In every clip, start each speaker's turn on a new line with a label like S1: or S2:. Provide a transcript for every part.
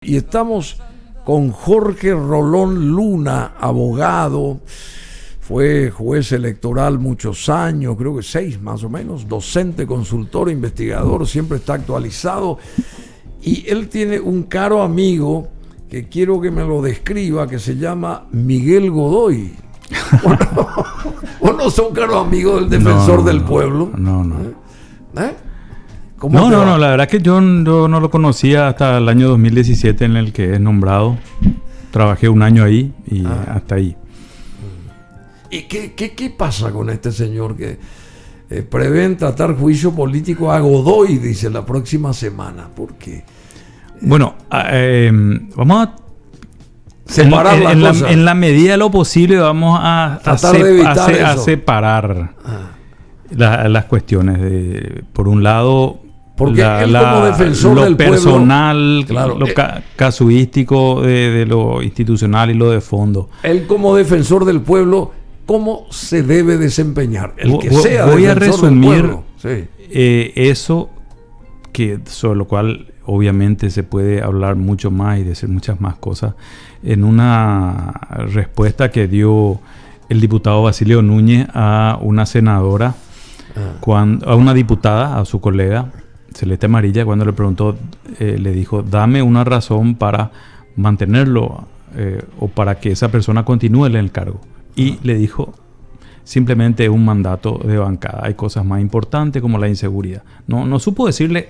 S1: Y estamos con Jorge Rolón Luna, abogado, fue juez electoral muchos años, creo que 6 más o menos, docente, consultor, investigador, siempre está actualizado. Y él tiene un caro amigo que quiero que me lo describa, que se llama Miguel Godoy. ¿O no son caros amigos del defensor del pueblo?
S2: No.
S1: ¿Eh?
S2: No, la verdad que yo no lo conocía hasta el año 2017 en el que es nombrado. Trabajé un año ahí y hasta ahí.
S1: ¿Y qué pasa con este señor que prevén tratar juicio político a Godoy, dice, la próxima semana? ¿Por qué?
S2: Bueno, vamos a
S1: separar
S2: en la medida de lo posible vamos a separar las cuestiones. Por un lado,
S1: porque él como defensor
S2: lo
S1: del
S2: personal,
S1: pueblo, claro,
S2: lo casuístico de lo institucional y lo de fondo.
S1: Él como defensor del pueblo, ¿cómo se debe desempeñar? El que sea
S2: voy a
S1: defensor
S2: resumir
S1: del pueblo. Sí.
S2: Eso, sobre lo cual obviamente se puede hablar mucho más y decir muchas más cosas, en una respuesta que dio el diputado Basilio Núñez a una senadora, a una diputada, a su colega Celeste Amarilla, cuando le preguntó, le dijo, dame una razón para mantenerlo o para que esa persona continúe en el cargo. Y le dijo, simplemente un mandato de bancada. Hay cosas más importantes como la inseguridad. No supo decirle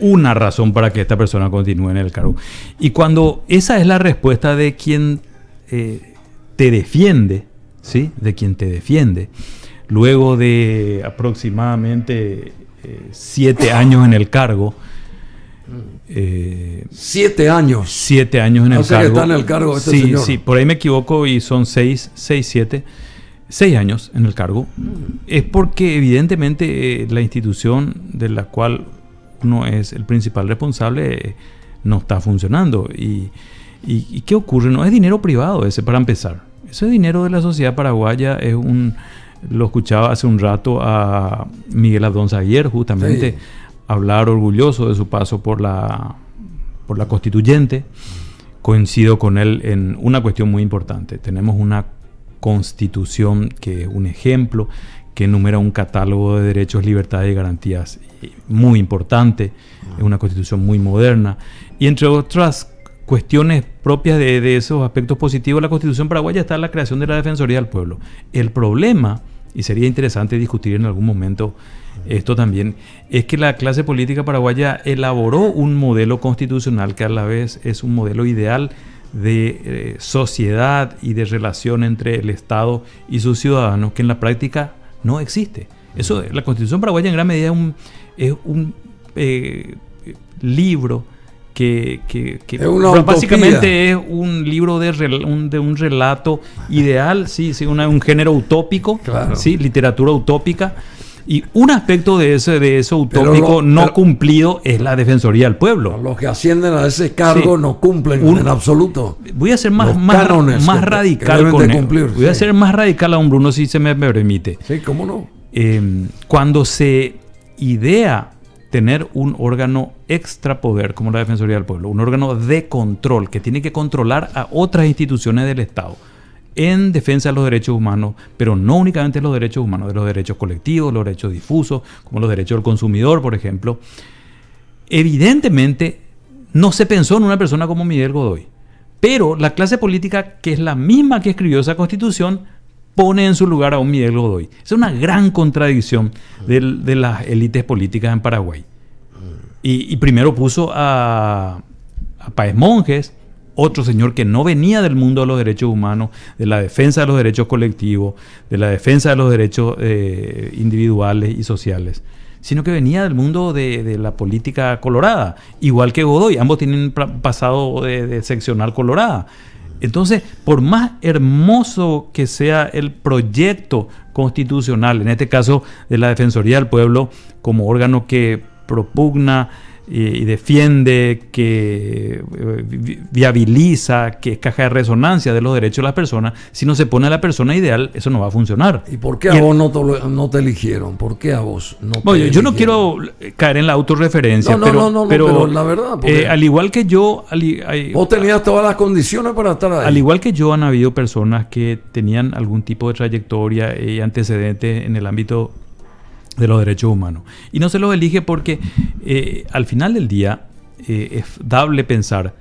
S2: una razón para que esta persona continúe en el cargo. Y cuando esa es la respuesta de quien te defiende, ¿sí? De quien te defiende, luego de aproximadamente 7 años en el cargo.
S1: 7 años.
S2: 7 años en el cargo.
S1: Que está en el cargo este señor.
S2: Sí, por ahí me equivoco y son 6, 7 años en el cargo. Es porque evidentemente la institución de la cual uno es el principal responsable no está funcionando. ¿Y qué ocurre? No es dinero privado ese, para empezar. Ese dinero de la sociedad paraguaya es lo escuchaba hace un rato a Miguel Adonza ayer, justamente, hablar orgulloso de su paso por la constituyente. Coincido con él en una cuestión muy importante. Tenemos una constitución que es un ejemplo, que enumera un catálogo de derechos, libertades y garantías muy importante. Es una constitución muy moderna. Y entre otras cuestiones propias de esos aspectos positivos de la Constitución paraguaya está la creación de la Defensoría del Pueblo. El problema, y sería interesante discutir en algún momento esto también, es que la clase política paraguaya elaboró un modelo constitucional que a la vez es un modelo ideal de sociedad y de relación entre el Estado y sus ciudadanos, que en la práctica no existe. Eso, la Constitución paraguaya en gran medida es un libro que básicamente es un libro de un relato ideal, un género utópico, claro. ¿Sí? Literatura utópica. Y un aspecto de eso utópico cumplido es la Defensoría del Pueblo.
S1: Los que ascienden a ese cargo no cumplen en absoluto.
S2: Voy a ser más radical con él. Voy a ser más radical aún, Bruno, si se me permite.
S1: Sí, ¿cómo no?
S2: Cuando se idea tener un órgano extrapoder como la Defensoría del Pueblo, un órgano de control que tiene que controlar a otras instituciones del Estado en defensa de los derechos humanos, pero no únicamente los derechos humanos, de los derechos colectivos, los derechos difusos, como los derechos del consumidor, por ejemplo. Evidentemente no se pensó en una persona como Miguel Godoy, pero la clase política, que es la misma que escribió esa Constitución, pone en su lugar a un Miguel Godoy. Es una gran contradicción de las élites políticas en Paraguay. Y primero puso a Páez Monjes, otro señor que no venía del mundo de los derechos humanos, de la defensa de los derechos colectivos, de la defensa de los derechos individuales y sociales, sino que venía del mundo de la política colorada, igual que Godoy. Ambos tienen pasado de seccional colorada. Entonces, por más hermoso que sea el proyecto constitucional, en este caso de la Defensoría del Pueblo, como órgano que propugna y defiende, que viabiliza, que es caja de resonancia de los derechos de las personas, si no se pone a la persona ideal, eso no va a funcionar.
S1: ¿Y por qué a vos no te eligieron? ¿Por qué a vos no te
S2: eligieron? Yo no quiero caer en la autorreferencia, pero
S1: la verdad,
S2: al igual que yo...
S1: vos tenías todas las condiciones para estar ahí.
S2: Al igual que yo, han habido personas que tenían algún tipo de trayectoria y antecedentes en el ámbito de los derechos humanos. Y no se los elige porque al final del día es dable pensar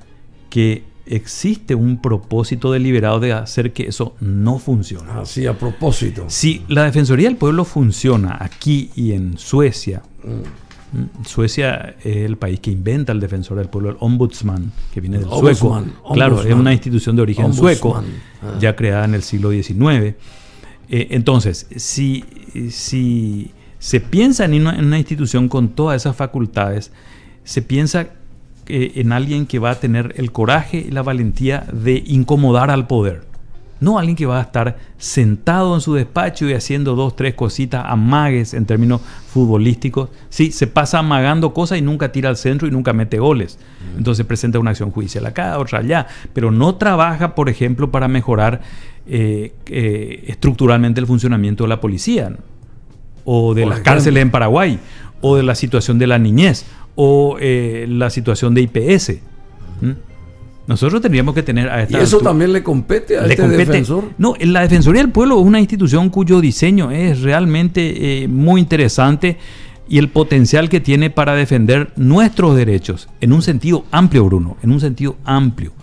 S2: que existe un propósito deliberado de hacer que eso no funcione.
S1: Así, a propósito.
S2: Si la Defensoría del Pueblo funciona aquí y en Suecia, Suecia es el país que inventa el Defensor del Pueblo, el Ombudsman, que viene del sueco. Claro, es una institución de origen sueco, ya creada en el siglo XIX. Entonces, si se piensa en una institución con todas esas facultades, se piensa en alguien que va a tener el coraje y la valentía de incomodar al poder. No alguien que va a estar sentado en su despacho y haciendo 2, 3 cositas, amagues en términos futbolísticos. Sí, se pasa amagando cosas y nunca tira al centro y nunca mete goles. Entonces presenta una acción judicial acá, otra allá. Pero no trabaja, por ejemplo, para mejorar estructuralmente el funcionamiento de la policía, o de las cárceles en Paraguay, o de la situación de la niñez, o la situación de IPS. Nosotros tendríamos que tener a esta...
S1: ¿Y eso también le compete a defensor?
S2: No, la Defensoría del Pueblo es una institución cuyo diseño es realmente muy interesante, y el potencial que tiene para defender nuestros derechos en un sentido amplio, Bruno, en un sentido amplio.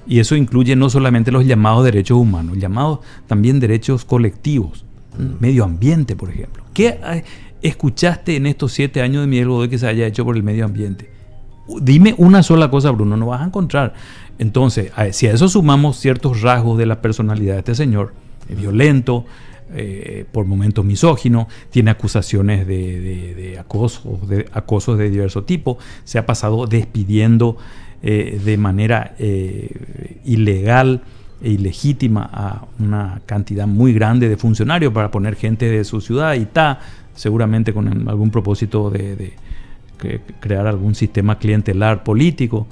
S2: Y eso incluye no solamente los llamados derechos humanos, llamados también derechos colectivos. Medio ambiente, por ejemplo. ¿Qué escuchaste en estos 7 años de Miguel Godoy que se haya hecho por el medio ambiente? Dime una sola cosa, Bruno, no vas a encontrar. Entonces, si a eso sumamos ciertos rasgos de la personalidad de este señor, violento, por momentos misógino, tiene acusaciones de acoso de diverso tipo, se ha pasado despidiendo de manera ilegal e ilegítima a una cantidad muy grande de funcionarios para poner gente de su ciudad, y está seguramente con algún propósito de crear algún sistema clientelar político,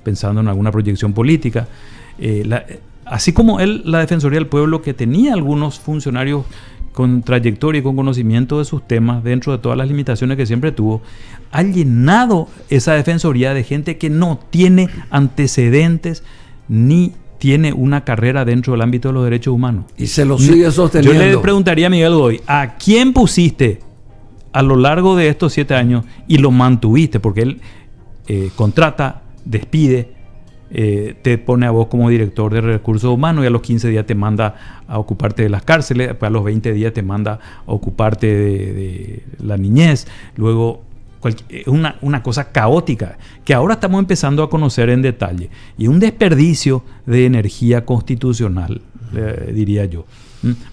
S2: pensando en alguna proyección política. Así como la Defensoría del Pueblo, que tenía algunos funcionarios con trayectoria y con conocimiento de sus temas dentro de todas las limitaciones que siempre tuvo, ha llenado esa defensoría de gente que no tiene antecedentes ni tiene una carrera dentro del ámbito de los derechos humanos.
S1: Y se lo sigue sosteniendo.
S2: Yo le preguntaría a Miguel Godoy, ¿a quién pusiste a lo largo de estos 7 años y lo mantuviste? Porque él contrata, despide, te pone a vos como director de recursos humanos, y a los 15 días te manda a ocuparte de las cárceles, después a los 20 días te manda a ocuparte de la niñez, luego una cosa caótica que ahora estamos empezando a conocer en detalle, y un desperdicio de energía constitucional, diría yo,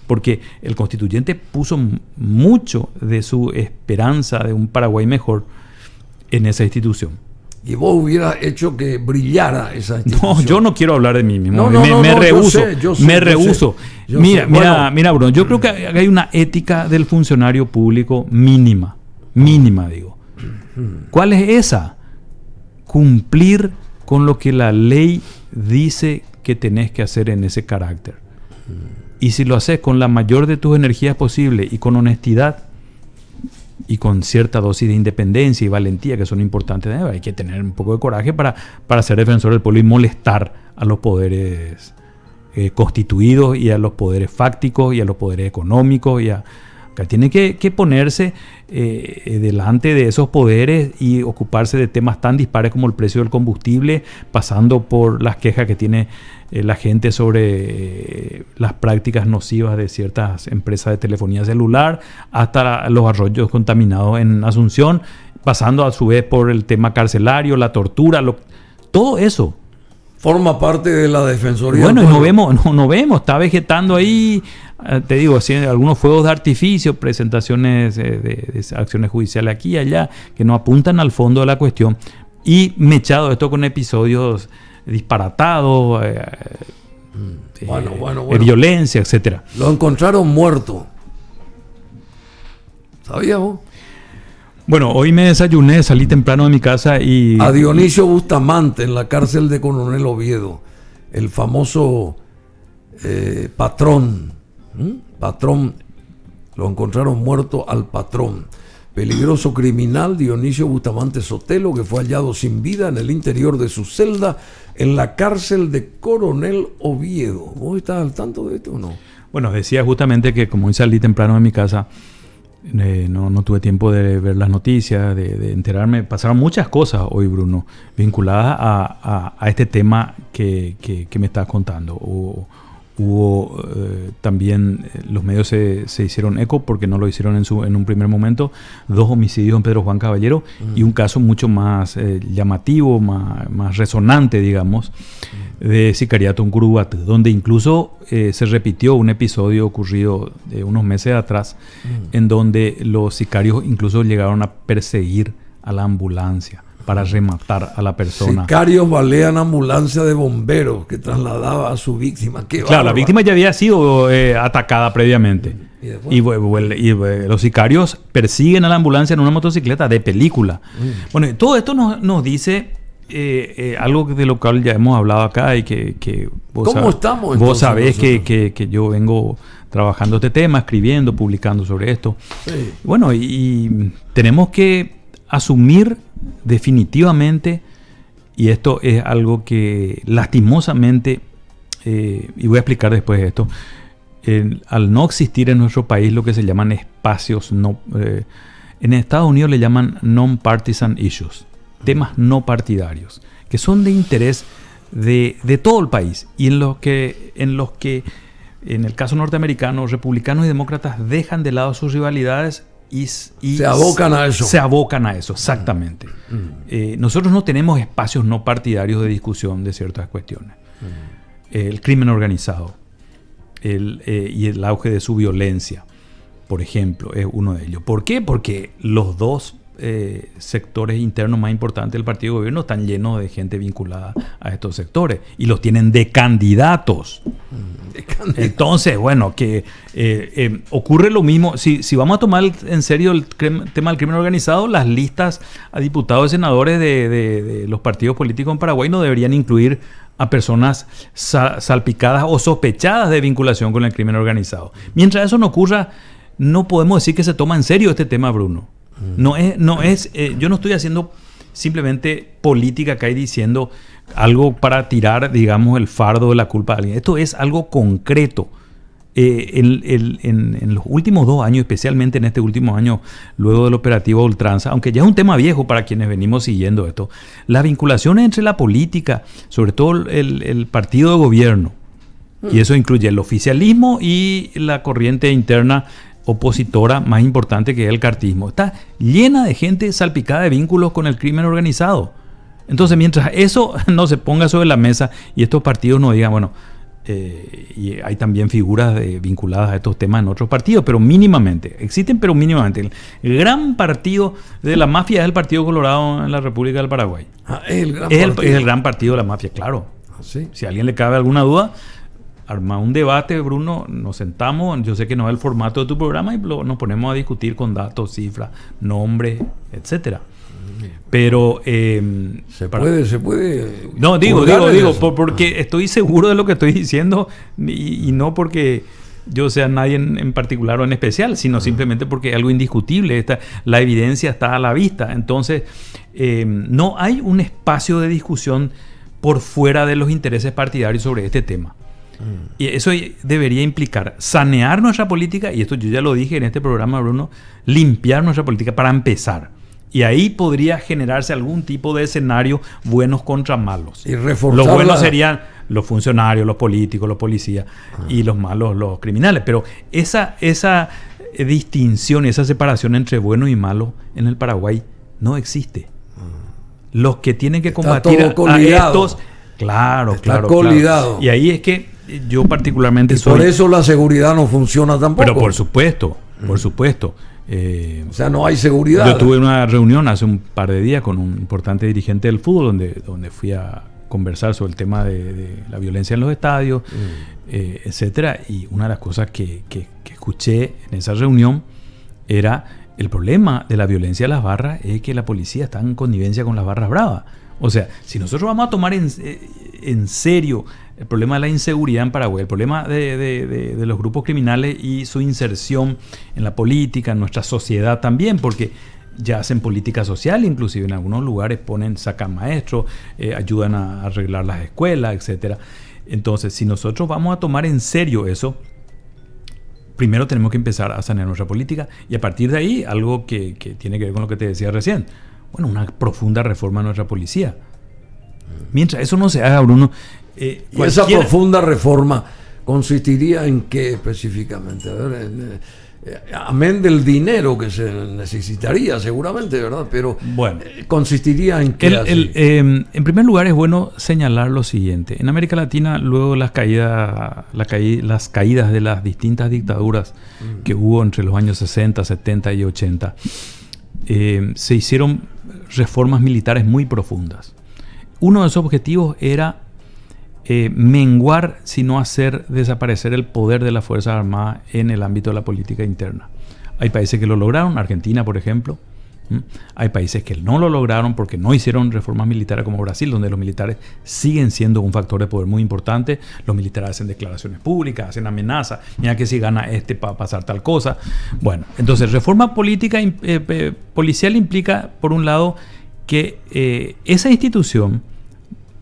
S2: porque el constituyente puso mucho de su esperanza de un Paraguay mejor en esa institución.
S1: Y vos hubieras hecho que brillara esa institución.
S2: No, yo no quiero hablar de mí mismo.
S1: Me
S2: rehuso.
S1: Me
S2: rehuso. Mira, Bruno, yo creo que hay una ética del funcionario público mínima, digo. ¿Cuál es esa? Cumplir con lo que la ley dice que tenés que hacer en ese carácter. Y si lo haces con la mayor de tus energías posible y con honestidad y con cierta dosis de independencia y valentía, que son importantes, hay que tener un poco de coraje para ser defensor del pueblo y molestar a los poderes constituidos, y a los poderes fácticos, y a los poderes económicos, acá tiene que ponerse delante de esos poderes y ocuparse de temas tan dispares como el precio del combustible, pasando por las quejas que tiene la gente sobre las prácticas nocivas de ciertas empresas de telefonía celular, hasta los arroyos contaminados en Asunción, pasando a su vez por el tema carcelario, la tortura, todo eso.
S1: Forma parte de la Defensoría.
S2: Bueno, y no vemos, está vegetando ahí, te digo, haciendo algunos fuegos de artificio, presentaciones de acciones judiciales aquí y allá, que no apuntan al fondo de la cuestión, y mechado esto con episodios disparatados, de violencia, etcétera.
S1: Lo encontraron muerto. ¿Sabías vos?
S2: Bueno, hoy me desayuné, salí temprano de mi casa y...
S1: A Dionisio Bustamante en la cárcel de Coronel Oviedo, el famoso patrón. Patrón, lo encontraron muerto al patrón. Peligroso criminal Dionisio Bustamante Sotelo, que fue hallado sin vida en el interior de su celda en la cárcel de Coronel Oviedo. ¿Vos estás al tanto de esto o no?
S2: Bueno, decía justamente que como hoy salí temprano de mi casa, no tuve tiempo de ver las noticias, de enterarme. Pasaron muchas cosas hoy, Bruno, vinculadas a este tema que me estás contando. Hubo también, los medios se hicieron eco porque no lo hicieron en un primer momento, 2 homicidios en Pedro Juan Caballero y un caso mucho más llamativo, más resonante, digamos, de sicariato en Curuguaty, donde incluso se repitió un episodio ocurrido de unos meses atrás, en donde los sicarios incluso llegaron a perseguir a la ambulancia para rematar a la persona.
S1: Sicarios balean ambulancia de bomberos que trasladaba a su víctima. ¡Qué
S2: claro,
S1: bárbaro!
S2: la víctima ya había sido atacada previamente. Y los sicarios persiguen a la ambulancia en una motocicleta de película. Bueno, todo esto nos dice algo de lo cual ya hemos hablado acá y que vos sabés que yo vengo trabajando este tema, escribiendo, publicando sobre esto. Sí. Bueno, y tenemos que asumir definitivamente, y esto es algo que lastimosamente, y voy a explicar después esto, al no existir en nuestro país lo que se llaman espacios, en Estados Unidos le llaman non-partisan issues, temas no partidarios, que son de interés de todo el país, y en los que en el caso norteamericano, republicanos y demócratas dejan de lado sus rivalidades y
S1: se abocan a eso.
S2: Se abocan a eso, exactamente. Nosotros no tenemos espacios no partidarios de discusión de ciertas cuestiones. El crimen organizado y el auge de su violencia, por ejemplo, es uno de ellos. ¿Por qué? Porque los dos sectores internos más importantes del partido de gobierno están llenos de gente vinculada a estos sectores y los tienen de candidatos. Entonces, bueno, que ocurre lo mismo. Si vamos a tomar en serio el tema del crimen organizado, las listas a diputados y senadores de los partidos políticos en Paraguay no deberían incluir a personas salpicadas o sospechadas de vinculación con el crimen organizado. Mientras eso no ocurra, no podemos decir que se toma en serio este tema, Bruno. Yo no estoy haciendo simplemente política acá y diciendo algo para tirar, digamos, el fardo de la culpa a alguien. Esto es algo concreto. En los últimos 2 años, especialmente en este último año, luego del operativo Ultranza, aunque ya es un tema viejo para quienes venimos siguiendo esto, las vinculaciones entre la política, sobre todo el partido de gobierno, y eso incluye el oficialismo y la corriente interna opositora más importante que es el cartismo, está llena de gente salpicada de vínculos con el crimen organizado. Entonces, mientras eso no se ponga sobre la mesa y estos partidos no digan, bueno, y hay también figuras vinculadas a estos temas en otros partidos, pero mínimamente, existen, pero mínimamente. El gran partido de la mafia es el Partido Colorado en la República del Paraguay.
S1: Es
S2: el gran partido de la mafia, claro.
S1: ¿Sí?
S2: Si a alguien le cabe alguna duda, arma un debate, Bruno, nos sentamos, yo sé que no es el formato de tu programa y nos ponemos a discutir con datos, cifras, nombres, etcétera. Pero
S1: se puede.
S2: No, digo, porque estoy seguro de lo que estoy diciendo y no porque yo sea nadie en particular o en especial, sino simplemente porque es algo indiscutible. La evidencia está a la vista. Entonces, no hay un espacio de discusión por fuera de los intereses partidarios sobre este tema. Y eso debería implicar sanear nuestra política, y esto yo ya lo dije en este programa, Bruno, limpiar nuestra política para empezar. Y ahí podría generarse algún tipo de escenario buenos contra malos.
S1: Y reforzar
S2: los buenos serían los funcionarios, los políticos, los policías, y los malos, los criminales. Pero esa distinción, esa separación entre buenos y malos en el Paraguay no existe. Los que tienen que combatir a estos... Claro. Y ahí es que yo particularmente
S1: Por eso la seguridad no funciona tampoco.
S2: Pero por supuesto.
S1: O sea, no hay seguridad.
S2: Yo tuve una reunión hace un par de días con un importante dirigente del fútbol donde fui a conversar sobre el tema de la violencia en los estadios, etcétera. Y una de las cosas que escuché en esa reunión era El problema de la violencia de las barras es que la policía está en connivencia con las barras bravas. O sea, si nosotros vamos a tomar en serio el problema de la inseguridad en Paraguay, el problema de los grupos criminales y su inserción en la política, en nuestra sociedad también, porque ya hacen política social, inclusive en algunos lugares sacan maestros, ayudan a arreglar las escuelas, etc. Entonces, si nosotros vamos a tomar en serio eso, primero tenemos que empezar a sanear nuestra política y a partir de ahí, algo que tiene que ver con lo que te decía recién, bueno, una profunda reforma de nuestra policía. Mientras eso no se haga, Bruno...
S1: ¿Y esa profunda reforma consistiría en qué específicamente? A ver, amén del dinero que se necesitaría seguramente, ¿verdad? Pero
S2: bueno,
S1: consistiría en qué.
S2: En primer lugar es bueno señalar lo siguiente. En América Latina, luego de las caídas de las distintas dictaduras que hubo entre los años 60, 70 y 80, se hicieron reformas militares muy profundas. Uno de esos objetivos era menguar, sino hacer desaparecer el poder de las Fuerzas Armadas en el ámbito de la política interna. Hay países que lo lograron, Argentina, por ejemplo. Hay países que no lo lograron porque no hicieron reformas militares, como Brasil, donde los militares siguen siendo un factor de poder muy importante. Los militares hacen declaraciones públicas, hacen amenazas. Mira que si gana para pasar tal cosa. Bueno, entonces reforma política policial implica, por un lado, que esa institución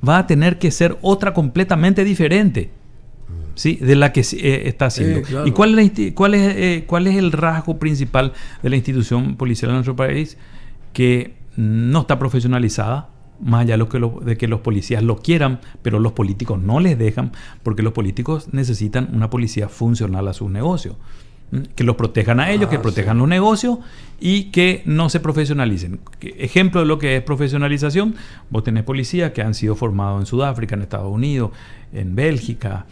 S2: va a tener que ser otra completamente diferente, ¿sí?, de la que está haciendo. Claro. ¿Y cuál es el rasgo principal de la institución policial en nuestro país? Que no está profesionalizada, más allá de que los policías lo quieran, pero los políticos no les dejan, porque los políticos necesitan una policía funcional a sus negocios, que los protejan a ellos, que protejan los negocios y que no se profesionalicen. Ejemplo de lo que es profesionalización: vos tenés policías que han sido formados en Sudáfrica, en Estados Unidos, en Bélgica,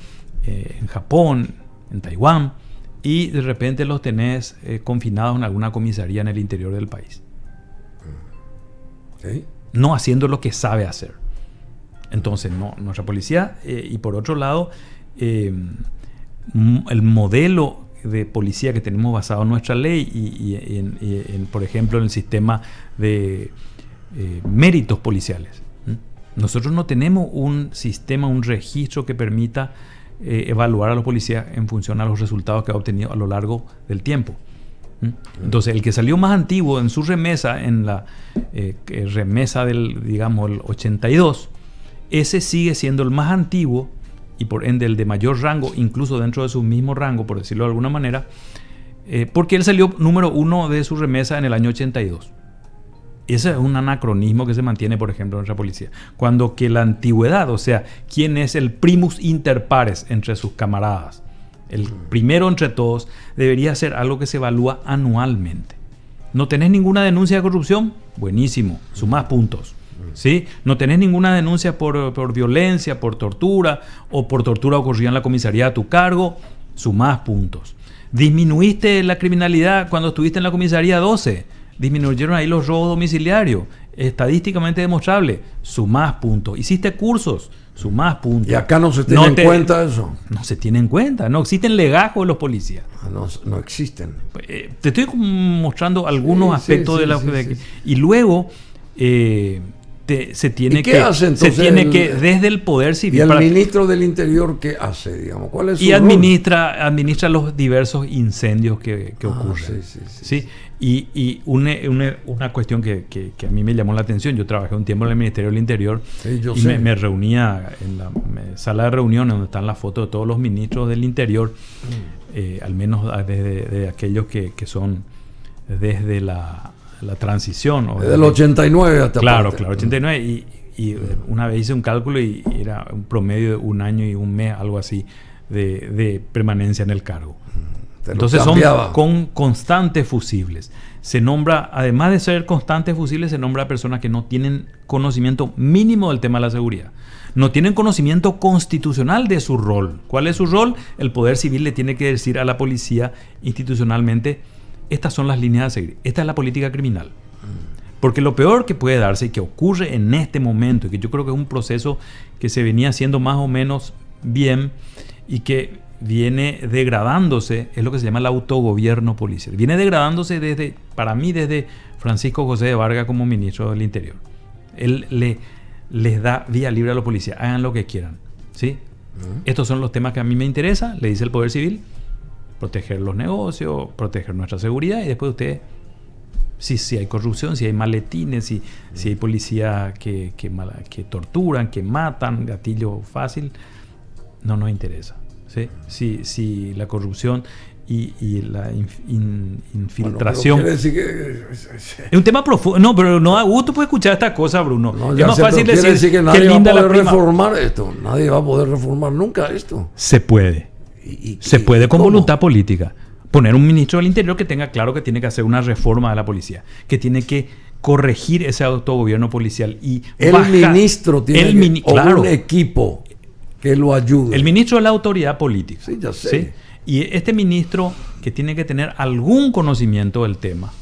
S2: en Japón, en Taiwán, y de repente los tenés confinados en alguna comisaría en el interior del país. ¿Sí? No haciendo lo que sabe hacer. Entonces, no, nuestra policía, y por otro lado, el modelo de policía que tenemos basado en nuestra ley y por ejemplo, en el sistema de méritos policiales. Nosotros no tenemos un sistema, un registro que permita evaluar a los policías en función a los resultados que ha obtenido a lo largo del tiempo. Entonces, el que salió más antiguo en su remesa, en la remesa del, digamos, el 82, ese sigue siendo el más antiguo y por ende el de mayor rango, incluso dentro de su mismo rango, por decirlo de alguna manera, porque él salió número 1 de su remesa en el año 82. Ese es un anacronismo que se mantiene, por ejemplo, en nuestra policía. Cuando que la antigüedad, o sea, quién es el primus inter pares entre sus camaradas, el primero entre todos, debería ser algo que se evalúa anualmente. ¿No tenés ninguna denuncia de corrupción? Buenísimo, sumás puntos. ¿Sí? No tenés ninguna denuncia por violencia, por tortura o por tortura ocurrida en la comisaría a tu cargo, sumás puntos. Disminuiste la criminalidad cuando estuviste en la comisaría 12, disminuyeron ahí los robos domiciliarios, estadísticamente demostrable, sumás puntos. Hiciste cursos, sumás puntos.
S1: ¿Y acá no se tiene en cuenta eso?
S2: No se tiene en cuenta, no existen legajos de los policías.
S1: No existen.
S2: Te estoy mostrando algunos aspectos de la... Y luego... se tiene que desde el poder civil.
S1: ¿Y el ministro del Interior qué hace? Digamos, ¿cuál es su
S2: rol? Administra los diversos incendios que ocurren. Sí. Y una cuestión que a mí me llamó la atención: yo trabajé un tiempo en el Ministerio del Interior y me reunía en la sala de reuniones donde están las fotos de todos los ministros del Interior, al menos de aquellos que son desde la transición.
S1: Desde el 89 hasta
S2: Claro, 89. Y una vez hice un cálculo y era un promedio de un año y un mes, algo así, de permanencia en el cargo. Entonces son con constantes fusibles. Se nombra, además de ser constantes fusibles, se nombra a personas que no tienen conocimiento mínimo del tema de la seguridad. No tienen conocimiento constitucional de su rol. ¿Cuál es su rol? El poder civil le tiene que decir a la policía institucionalmente: estas son las líneas a seguir, esta es la política criminal. Porque lo peor que puede darse y que ocurre en este momento, y que yo creo que es un proceso que se venía haciendo más o menos bien y que viene degradándose, es lo que se llama el autogobierno policial. Viene degradándose para mí, desde Francisco José de Vargas como ministro del Interior. Él les da vía libre a los policías, hagan lo que quieran, ¿sí? Estos son los temas que a mí me interesan, le dice el Poder Civil, proteger los negocios, proteger nuestra seguridad, y después usted, si hay corrupción, si hay maletines, si hay policías que torturan, que matan, gatillo fácil, no nos interesa, ¿sí? Si la corrupción y la infiltración...
S1: Bueno, quiere decir que...
S2: Es un tema profundo. No, pero no da gusto pues escuchar esta cosa, Bruno.
S1: No,
S2: es más fácil decir
S1: que nadie va a poder reformar esto. Nadie va a poder reformar nunca esto.
S2: Se puede. Se puede con voluntad política. Poner un ministro del Interior que tenga claro que tiene que hacer una reforma de la policía, que tiene que corregir ese autogobierno policial. Y
S1: el ministro tiene un equipo que lo ayude.
S2: El ministro es la autoridad política.
S1: Sí, ya sé.
S2: ¿Sí? Y este ministro, que tiene que tener algún conocimiento del tema,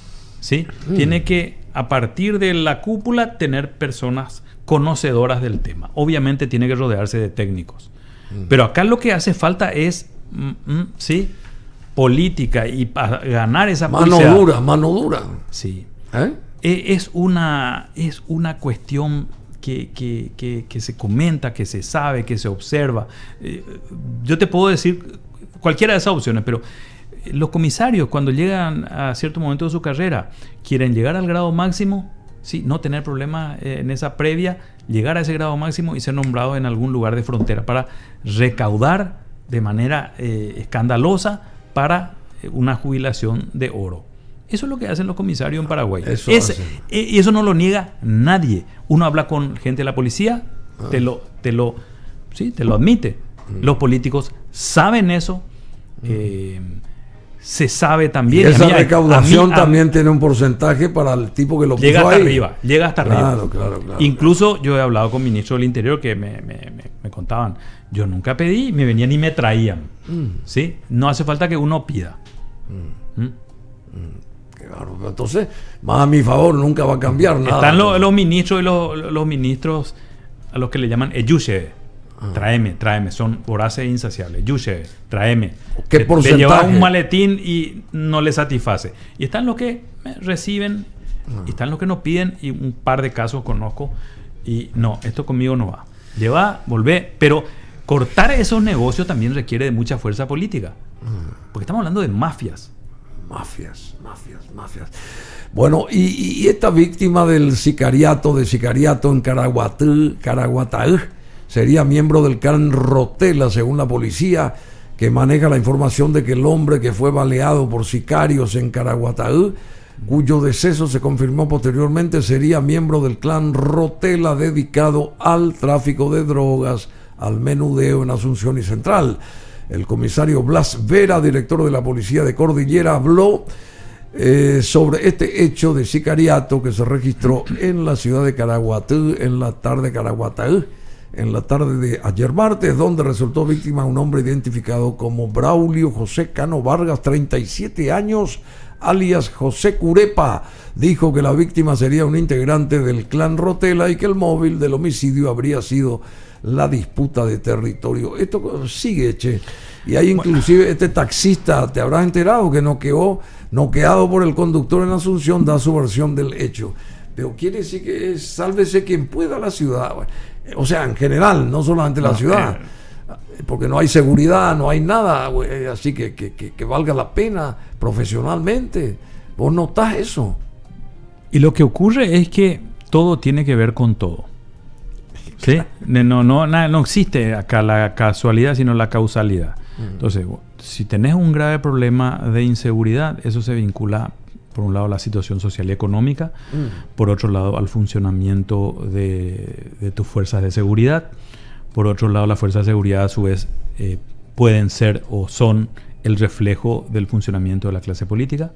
S2: ¿sí? Tiene que, a partir de la cúpula, tener personas conocedoras del tema. Obviamente tiene que rodearse de técnicos. Pero acá lo que hace falta es ¿sí? política, y para ganar esa
S1: mano dura.
S2: Sí. Es una cuestión que se comenta, que se sabe, que se observa. Yo te puedo decir cualquiera de esas opciones, pero los comisarios, cuando llegan a cierto momento de su carrera, quieren llegar al grado máximo, ¿sí? No tener problemas en esa previa, llegar a ese grado máximo y ser nombrados en algún lugar de frontera para recaudar de manera escandalosa para una jubilación de oro. Eso es lo que hacen los comisarios en Paraguay. Y eso no lo niega nadie. Uno habla con gente de la policía, te lo admite. Los políticos saben eso. Se sabe también.
S1: Y esa recaudación también tiene un porcentaje para el tipo que lo puso
S2: llega hasta
S1: ahí.
S2: Arriba. Llega hasta arriba.
S1: Claro.
S2: Incluso yo he hablado con ministros del Interior que me contaban, yo nunca pedí, me venían y me traían. ¿Sí? No hace falta que uno pida.
S1: Claro, entonces, más a mi favor, nunca va a cambiar nada.
S2: Están los ministros y los ministros a los que le llaman eyushe. Tráeme, son voraces e insaciables. Yushe, tráeme.
S1: ¿Qué porcentaje?
S2: Le lleva un maletín y no le satisface. Y están los que reciben, y están los que nos piden, y un par de casos conozco, y no, esto conmigo no va. Lleva, volvé, pero cortar esos negocios también requiere de mucha fuerza política. Porque estamos hablando de mafias.
S1: Mafias. Bueno, y esta víctima del sicariato en Caraguatá, sería miembro del clan Rotela, según la policía, que maneja la información de que el hombre que fue baleado por sicarios en Caraguatá, cuyo deceso se confirmó posteriormente, sería miembro del clan Rotela dedicado al tráfico de drogas, al menudeo en Asunción y Central. El comisario Blas Vera, director de la policía de Cordillera, habló sobre este hecho de sicariato que se registró en la ciudad de Caraguatá en la tarde de ayer martes, donde resultó víctima un hombre identificado como Braulio José Cano Vargas, 37 años, alias José Curepa. Dijo que la víctima sería un integrante del clan Rotela y que el móvil del homicidio habría sido la disputa de territorio. Esto sigue, che. Y hay inclusive este taxista, te habrás enterado, que noqueado por el conductor en Asunción, da su versión del hecho. Pero quiere decir que sálvese quien pueda la ciudad. O sea, en general, no solamente la ciudad. Porque no hay seguridad, no hay nada, güey, así que valga la pena profesionalmente. Vos notás eso.
S2: Y lo que ocurre es que todo tiene que ver con todo. ¿Sí? No existe acá la casualidad, sino la causalidad. Entonces, si tenés un grave problema de inseguridad, eso se vincula, por un lado, a la situación social y económica, por otro lado, al funcionamiento de tus fuerzas de seguridad, por otro lado, las fuerzas de seguridad, a su vez, pueden ser o son el reflejo del funcionamiento de la clase política,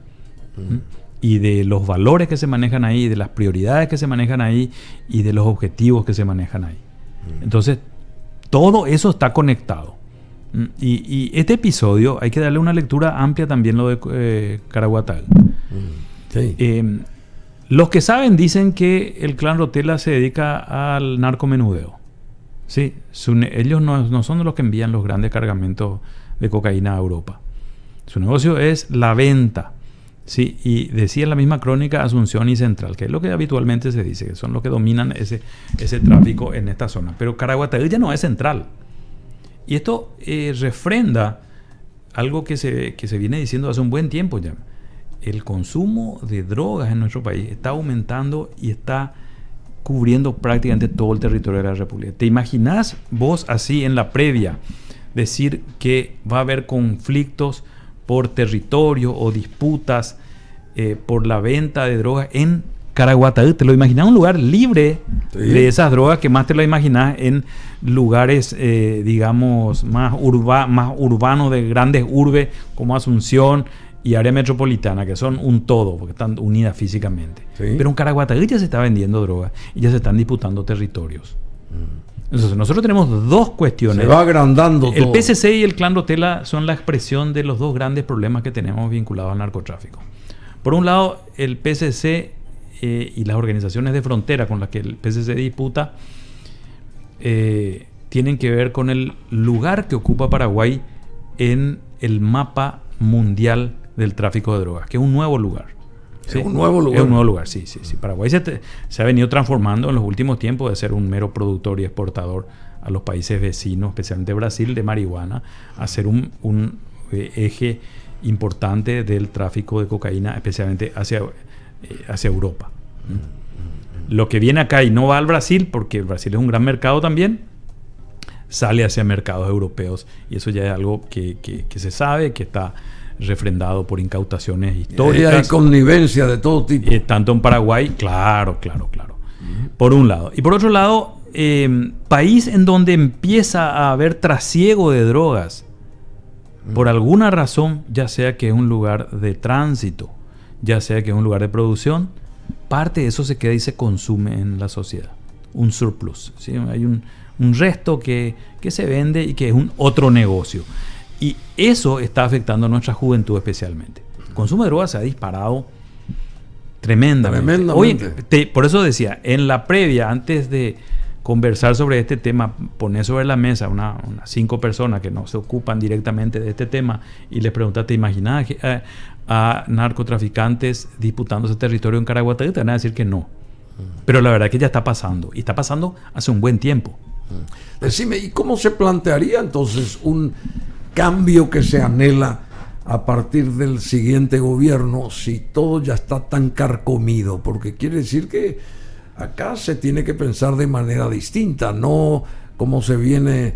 S2: y de los valores que se manejan ahí, de las prioridades que se manejan ahí, y de los objetivos que se manejan ahí. Entonces, todo eso está conectado. Y este episodio hay que darle una lectura amplia también, lo de Caraguatá.
S1: Sí.
S2: Los que saben dicen que el clan Rotela se dedica al narcomenudeo. Sí, ellos no son los que envían los grandes cargamentos de cocaína a Europa. Su negocio es la venta. Sí, y decía en la misma crónica Asunción y Central, que es lo que habitualmente se dice, que son los que dominan ese tráfico en esta zona. Pero Caraguatay ya no es central. Y esto refrenda algo que se viene diciendo hace un buen tiempo ya. El consumo de drogas en nuestro país está aumentando y está cubriendo prácticamente todo el territorio de la República. ¿Te imaginás vos así en la previa decir que va a haber conflictos por territorio o disputas por la venta de drogas en Caraguatay? ¿Te lo imaginas un lugar libre de esas drogas, que más te lo imaginas en lugares, digamos, más urbanos, de grandes urbes como Asunción y área metropolitana, que son un todo, porque están unidas físicamente? Sí. Pero en Caraguatay ya se está vendiendo drogas y ya se están disputando territorios. Entonces, nosotros tenemos dos cuestiones.
S1: Se va agrandando
S2: el
S1: todo.
S2: PCC y el Clan Rotela son la expresión de los dos grandes problemas que tenemos vinculados al narcotráfico. Por un lado, el PCC y las organizaciones de frontera con las que el PCC disputa tienen que ver con el lugar que ocupa Paraguay en el mapa mundial del tráfico de drogas, que es un nuevo lugar.
S1: ¿Sí? Es un nuevo lugar.
S2: Es un nuevo lugar, sí. Paraguay se ha venido transformando en los últimos tiempos de ser un mero productor y exportador a los países vecinos, especialmente Brasil, de marihuana, a ser un eje importante del tráfico de cocaína, especialmente hacia Europa. Lo que viene acá y no va al Brasil, porque Brasil es un gran mercado también, sale hacia mercados europeos, y eso ya es algo que se sabe, que está refrendado por incautaciones históricas.
S1: Y hay connivencia de todo tipo.
S2: Tanto en Paraguay, claro. Por un lado. Y por otro lado, país en donde empieza a haber trasiego de drogas, por alguna razón, ya sea que es un lugar de tránsito, ya sea que es un lugar de producción, parte de eso se queda y se consume en la sociedad. Un surplus, ¿sí? Hay un resto que se vende y que es un otro negocio. Y eso está afectando a nuestra juventud especialmente. El consumo de drogas se ha disparado tremendamente. Oye, por eso decía, en la previa, antes de conversar sobre este tema, poner sobre la mesa unas 5 personas que no se ocupan directamente de este tema y les preguntas, ¿te imaginas a narcotraficantes disputándose territorio en Caraguatay? Te van a decir que no. Pero la verdad es que ya está pasando. Y está pasando hace un buen tiempo.
S1: Decime, ¿y cómo se plantearía entonces un cambio que se anhela a partir del siguiente gobierno si todo ya está tan carcomido? Porque quiere decir que acá se tiene que pensar de manera distinta, no como se viene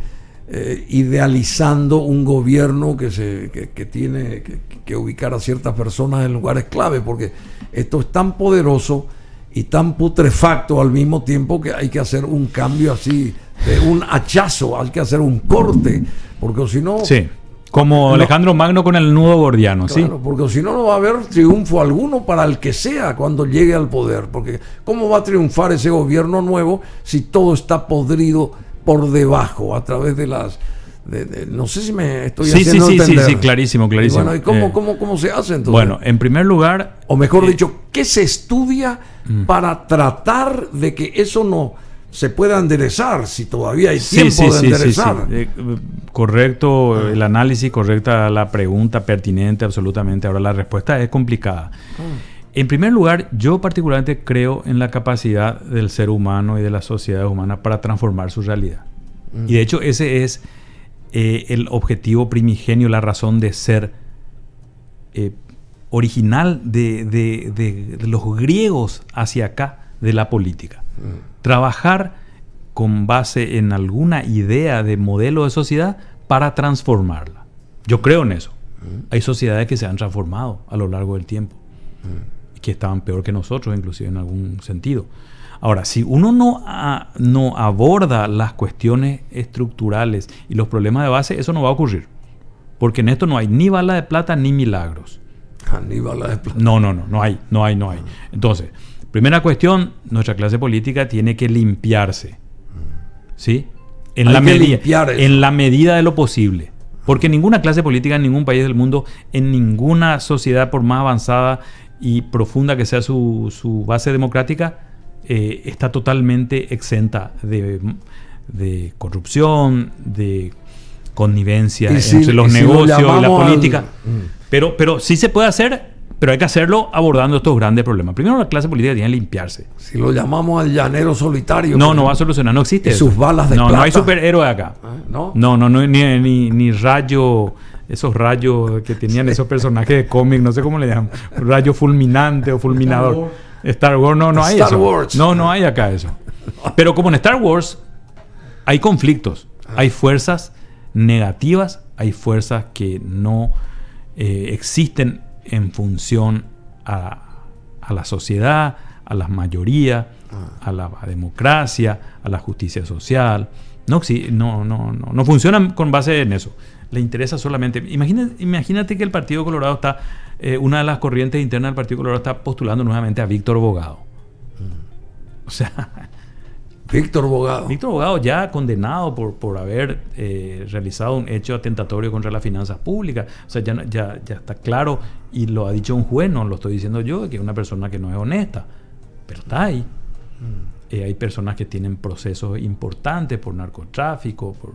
S1: idealizando un gobierno que tiene que ubicar a ciertas personas en lugares clave, porque esto es tan poderoso y tan putrefacto al mismo tiempo que hay que hacer un cambio así, de un hachazo, hay que hacer un corte, porque si no...
S2: Sí, como Alejandro Magno con el nudo gordiano,
S1: claro, ¿sí? Porque si no, no va a haber triunfo alguno para el que sea cuando llegue al poder, porque ¿cómo va a triunfar ese gobierno nuevo si todo está podrido por debajo, a través de las... no sé si me estoy haciendo entender.
S2: Sí, clarísimo.
S1: Y bueno, ¿y cómo se hace entonces?
S2: Bueno, en primer lugar...
S1: O mejor dicho, ¿qué se estudia para tratar de que eso no se pueda enderezar, si todavía hay tiempo de enderezar?
S2: Correcto el análisis, correcta la pregunta, pertinente absolutamente. Ahora, la respuesta es complicada. En primer lugar, yo particularmente creo en la capacidad del ser humano y de las sociedades humanas para transformar su realidad. Y de hecho, ese es el objetivo primigenio, la razón de ser original de los griegos hacia acá de la política. Trabajar con base en alguna idea de modelo de sociedad para transformarla. Yo creo en eso. Hay sociedades que se han transformado a lo largo del tiempo y que estaban peor que nosotros, inclusive en algún sentido. Ahora, si uno no aborda las cuestiones estructurales y los problemas de base, eso no va a ocurrir. Porque en esto no hay ni bala de plata ni milagros.
S1: Ni bala de plata.
S2: No hay. Entonces, primera cuestión, nuestra clase política tiene que limpiarse. ¿Sí? En la medida de lo posible. Porque ninguna clase política en ningún país del mundo, en ninguna sociedad, por más avanzada y profunda que sea su base democrática, está totalmente exenta de corrupción, de connivencia entre los negocios y la política. Pero sí se puede hacer, pero hay que hacerlo abordando estos grandes problemas. Primero, la clase política tiene que limpiarse.
S1: Si lo llamamos al llanero solitario.
S2: No va a solucionar, no existe eso.
S1: Sus balas de plata.
S2: No hay superhéroe acá.
S1: ¿No?
S2: No, ni rayo, esos rayos que tenían esos personajes de cómic, no sé cómo le llaman, rayo fulminante o fulminador. Star Wars, no hay
S1: Star
S2: eso.
S1: Wars.
S2: No hay acá eso. Pero como en Star Wars hay conflictos, hay fuerzas negativas, hay fuerzas que no existen en función a la sociedad, a las mayorías, a la democracia, a la justicia social. No funcionan con base en eso. Le interesa solamente. Imagínate que el Partido Colorado está, una de las corrientes internas del Partido Colorado está postulando nuevamente a Víctor Bogado. O sea,
S1: Víctor Bogado
S2: ya condenado por haber realizado un hecho atentatorio contra las finanzas públicas. O sea, ya está claro, y lo ha dicho un juez, no lo estoy diciendo yo, que es una persona que no es honesta, pero está ahí. Hay personas que tienen procesos importantes por narcotráfico, por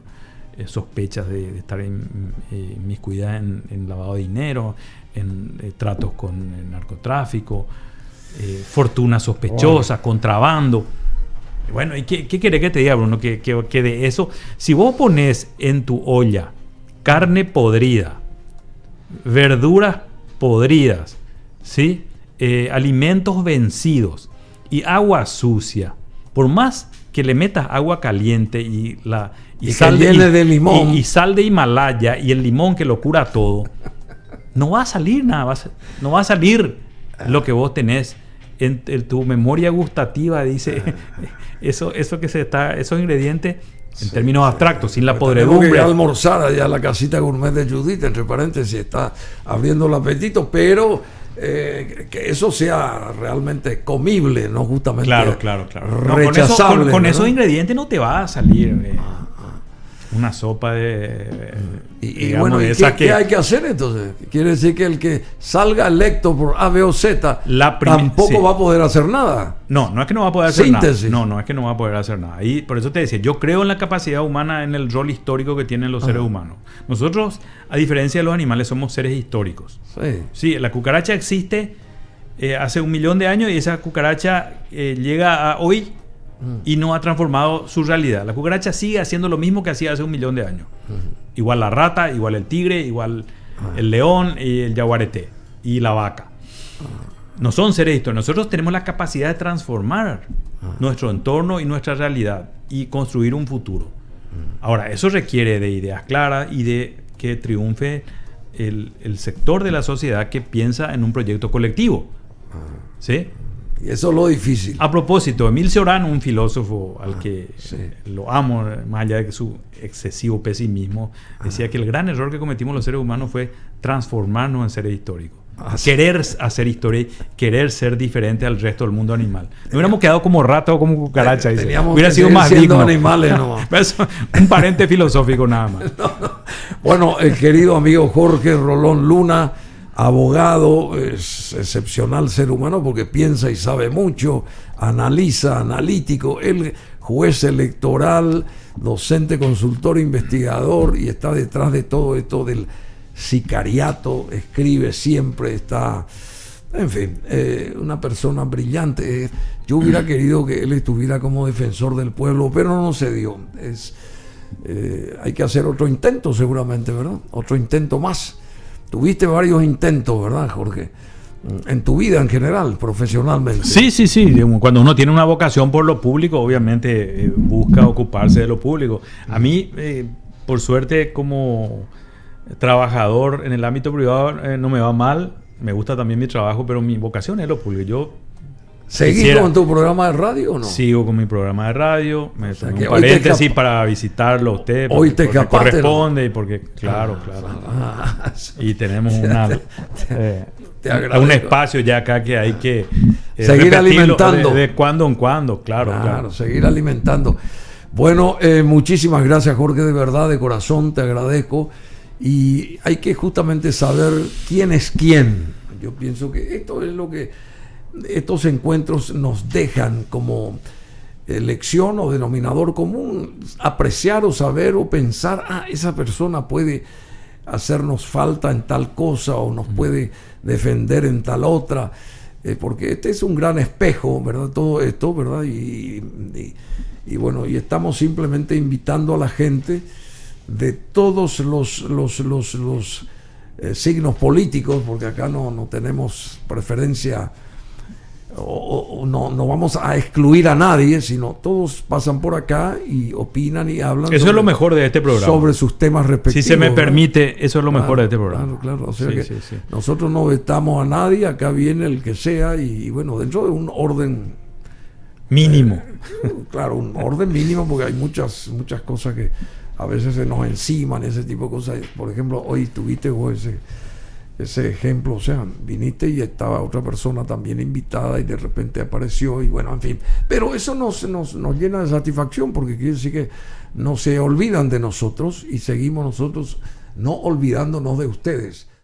S2: sospechas de estar inmiscuidas en lavado de dinero, en tratos con narcotráfico, fortunas sospechosas, contrabando. Bueno, ¿y qué querés que te diga, Bruno? Que de eso, si vos pones en tu olla carne podrida, verduras podridas, ¿sí? Alimentos vencidos y agua sucia, por más que le metas agua caliente y sal
S1: de limón
S2: y sal de Himalaya y el limón que lo cura todo, no va a salir nada, no va a salir lo que vos tenés en tu memoria gustativa, dice esos ingredientes en términos abstractos, sin la podredumbre.
S1: Tengo que ir a almorzar allá a la casita gourmet de Judith, entre paréntesis, está abriendo el apetito, pero que eso sea realmente comible, no justamente
S2: claro.
S1: rechazable.
S2: Con esos ingredientes no te va a salir una sopa de...
S1: Y bueno, ¿qué hay que hacer entonces? Quiere decir que el que salga electo por A, B o Z tampoco va a poder hacer nada.
S2: No es que no va a poder hacer
S1: Síntesis.
S2: nada. No es que no va a poder hacer nada. Y por eso te decía, yo creo en la capacidad humana, en el rol histórico que tienen los seres humanos. Nosotros, a diferencia de los animales, somos seres históricos. Sí, la cucaracha existe hace 1 millón de años y esa cucaracha llega a hoy y no ha transformado su realidad. La cucaracha sigue haciendo lo mismo que hacía hace 1 millón de años. Igual la rata, igual el tigre, igual el león y el yaguareté y la vaca. No son seres históricos. Nosotros tenemos la capacidad de transformar nuestro entorno y nuestra realidad y construir un futuro. Ahora, eso requiere de ideas claras y de que triunfe el sector de la sociedad que piensa en un proyecto colectivo. ¿Sí?
S1: Y eso es lo difícil.
S2: A propósito, Emile Cioran, un filósofo al que lo amo, más allá de su excesivo pesimismo, decía que el gran error que cometimos los seres humanos fue transformarnos en seres históricos. Querer hacer historia, querer ser diferente al resto del mundo animal. No hubiéramos quedado como rata o como cucaracha. Hubiera sido más digno.
S1: Animales, no.
S2: Un parente filosófico nada más.
S1: Bueno, el querido amigo Jorge Rolón Luna, abogado, es excepcional ser humano porque piensa y sabe mucho, analiza, analítico, él juez electoral, docente, consultor, investigador, y está detrás de todo esto del sicariato, escribe siempre, está, en fin, una persona brillante. Yo hubiera querido que él estuviera como defensor del pueblo, pero no se dio. Hay que hacer otro intento seguramente, ¿verdad? Otro intento más. Tuviste varios intentos, ¿verdad, Jorge? En tu vida en general, profesionalmente.
S2: Sí. Cuando uno tiene una vocación por lo público, obviamente busca ocuparse de lo público. A mí, por suerte, como trabajador en el ámbito privado, no me va mal. Me gusta también mi trabajo, pero mi vocación es lo público. Yo
S1: ¿seguís con tu programa de radio o no?
S2: Sigo con mi programa de radio. Me tomé un paréntesis para visitarlo a usted.
S1: Hoy te escapaste,
S2: corresponde, ¿no? Y porque, claro. Y tenemos un espacio ya acá que hay que
S1: seguir alimentando.
S2: De cuando en cuando, claro.
S1: Seguir alimentando. Bueno, muchísimas gracias, Jorge, de verdad, de corazón, te agradezco. Y hay que justamente saber quién es quién. Yo pienso que esto es lo que estos encuentros nos dejan como lección o denominador común, apreciar o saber o pensar, esa persona puede hacernos falta en tal cosa o nos puede defender en tal otra, porque este es un gran espejo, ¿verdad? Todo esto, ¿verdad? Y bueno, y estamos simplemente invitando a la gente de todos los signos políticos, porque acá no tenemos preferencia o no vamos a excluir a nadie, sino todos pasan por acá y opinan y hablan.
S2: Eso es lo mejor de este programa.
S1: Sobre sus temas respectivos.
S2: Si se me permite, eso es lo mejor de este programa.
S1: Claro. O sea sí. Nosotros no vetamos a nadie, acá viene el que sea y bueno, dentro de un orden
S2: mínimo.
S1: Claro, un orden mínimo, porque hay muchas cosas que a veces se nos enciman, ese tipo de cosas. Por ejemplo, hoy tuviste vos ese ejemplo, o sea, viniste y estaba otra persona también invitada y de repente apareció y bueno, en fin. Pero eso nos llena de satisfacción, porque quiere decir que no se olvidan de nosotros y seguimos nosotros no olvidándonos de ustedes.